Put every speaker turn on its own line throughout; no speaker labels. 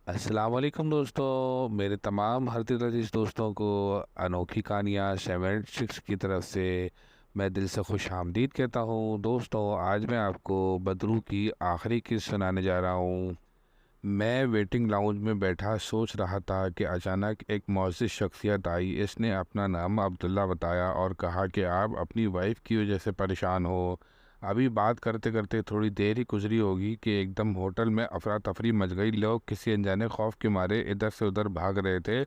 السلام علیکم دوستو، میرے تمام ہر دل عزیز دوستوں کو انوکھی کہانیاں 76 کی طرف سے میں دل سے خوش آمدید کہتا ہوں۔ دوستو، آج میں آپ کو بدرو کی آخری قصہ سنانے جا رہا ہوں۔ میں ویٹنگ لاؤنج میں بیٹھا سوچ رہا تھا کہ اچانک ایک معزز شخصیت آئی۔ اس نے اپنا نام عبداللہ بتایا اور کہا کہ آپ اپنی وائف کی وجہ سے پریشان ہو۔ ابھی بات کرتے کرتے تھوڑی دیر ہی گزری ہوگی کہ ایک دم ہوٹل میں افراتفری مچ گئی۔ لوگ کسی انجانے خوف کے مارے ادھر سے ادھر بھاگ رہے تھے۔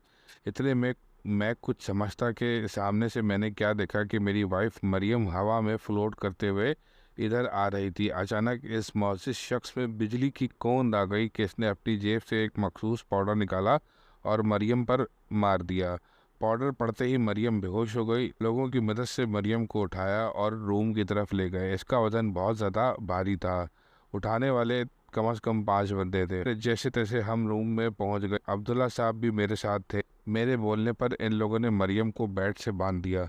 اتنے میں کچھ سمجھتا کہ سامنے سے میں نے کیا دیکھا کہ میری وائف مریم ہوا میں فلوٹ کرتے ہوئے ادھر آ رہی تھی۔ اچانک اس معزز شخص میں بجلی کی کوند آ گئی کہ اس نے اپنی جیب سے ایک مخصوص پاؤڈر نکالا اور مریم پر مار دیا۔ پاؤڈر پڑتے ہی مریم بے ہوش ہو گئی۔ لوگوں کی مدد سے مریم کو اٹھایا اور روم کی طرف لے گئے۔ اس کا وزن بہت زیادہ بھاری تھا۔ اٹھانے والے کم از کم 5 بندے تھے۔ جیسے تیسے ہم روم میں پہنچ گئے۔ عبداللہ صاحب بھی میرے ساتھ تھے۔ میرے بولنے پر ان لوگوں نے مریم کو بیڈ سے باندھ دیا۔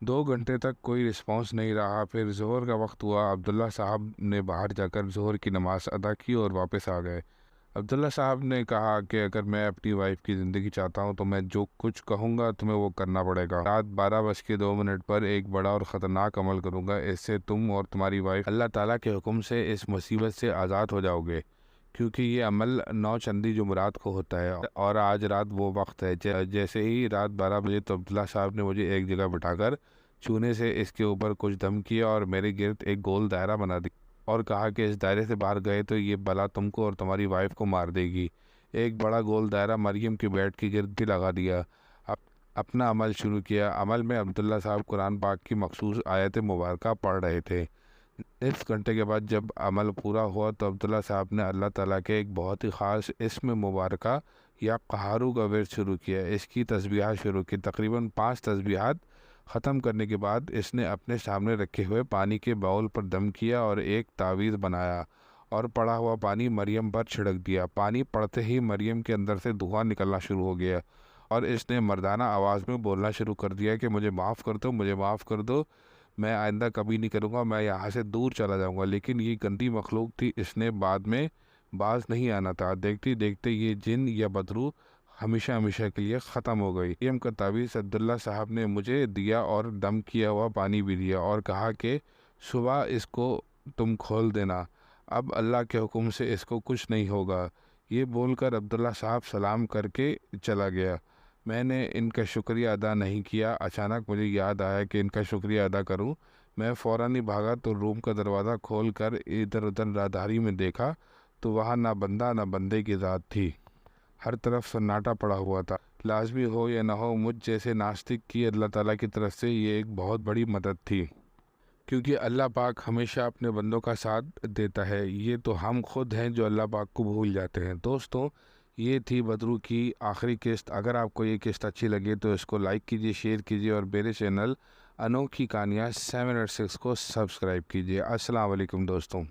2 گھنٹے تک کوئی رسپانس نہیں رہا۔ پھر ظہر کا وقت ہوا۔ عبداللہ صاحب نے باہر جا کر ظہر کی نماز ادا کی اور واپس آ گئے۔ عبداللہ صاحب نے کہا کہ اگر میں اپنی وائف کی زندگی چاہتا ہوں تو میں جو کچھ کہوں گا تمہیں وہ کرنا پڑے گا۔ رات 12:02 پر ایک بڑا اور خطرناک عمل کروں گا۔ اس سے تم اور تمہاری وائف اللہ تعالیٰ کے حکم سے اس مصیبت سے آزاد ہو جاؤ گے، کیونکہ یہ عمل نو چندی جمعرات کو ہوتا ہے اور آج رات وہ وقت ہے۔ جیسے ہی رات 12 بجے تو عبداللہ صاحب نے مجھے ایک جگہ بٹھا کر چونے سے اس کے اوپر کچھ دم کیا اور میرے گرد ایک گول دائرہ بنا دیا اور کہا کہ اس دائرے سے باہر گئے تو یہ بلا تم کو اور تمہاری وائف کو مار دے گی۔ ایک بڑا گول دائرہ مریم کے بیڈ کے گرد بھی لگا دیا۔ اپنا عمل شروع کیا۔ عمل میں عبداللہ صاحب قرآن پاک کی مخصوص آیت مبارکہ پڑھ رہے تھے۔ نصف گھنٹے کے بعد جب عمل پورا ہوا تو عبداللہ صاحب نے اللہ تعالیٰ کے ایک بہت ہی خاص اسم مبارکہ یا قہارو کا ورد شروع کیا۔ اس کی تسبیحات شروع کی۔ تقریباً 5 تسبیحات ختم کرنے کے بعد اس نے اپنے سامنے رکھے ہوئے پانی کے باؤل پر دم کیا اور ایک تعویذ بنایا اور پڑا ہوا پانی مریم پر چھڑک دیا۔ پانی پڑتے ہی مریم کے اندر سے دھواں نکلنا شروع ہو گیا اور اس نے مردانہ آواز میں بولنا شروع کر دیا کہ مجھے معاف کر دو، مجھے معاف کر دو، میں آئندہ کبھی نہیں کروں گا، میں یہاں سے دور چلا جاؤں گا۔ لیکن یہ گندی مخلوق تھی، اس نے بعد میں باز نہیں آنا تھا۔ دیکھتے دیکھتے یہ جن یا بدرو ہمیشہ ہمیشہ کے لیے ختم ہو گئی۔ مریم کا تعویذ عبداللہ صاحب نے مجھے دیا اور دم کیا ہوا پانی بھی دیا اور کہا کہ صبح اس کو تم کھول دینا، اب اللہ کے حکم سے اس کو کچھ نہیں ہوگا۔ یہ بول کر عبداللہ صاحب سلام کر کے چلا گیا۔ میں نے ان کا شکریہ ادا نہیں کیا۔ اچانک مجھے یاد آیا کہ ان کا شکریہ ادا کروں۔ میں فوراً ہی بھاگا تو روم کا دروازہ کھول کر ادھر ادھر راداری میں دیکھا تو وہاں نہ بندہ نہ بندے کی ذات تھی۔ ہر طرف سناٹا پڑا ہوا تھا۔ لازمی ہو یا نہ ہو، مجھ جیسے ناستک کی اللہ تعالیٰ کی طرف سے یہ ایک بہت بڑی مدد تھی، کیونکہ اللہ پاک ہمیشہ اپنے بندوں کا ساتھ دیتا ہے۔ یہ تو ہم خود ہیں جو اللہ پاک کو بھول جاتے ہیں۔ دوستوں، یہ تھی بدرو کی آخری قسط۔ اگر آپ کو یہ قسط اچھی لگے تو اس کو لائک کیجیے، شیئر کیجیے اور میرے چینل انوکھی کہانیاں 7 اور 6 کو سبسکرائب کیجیے۔ السلام علیکم دوستوں۔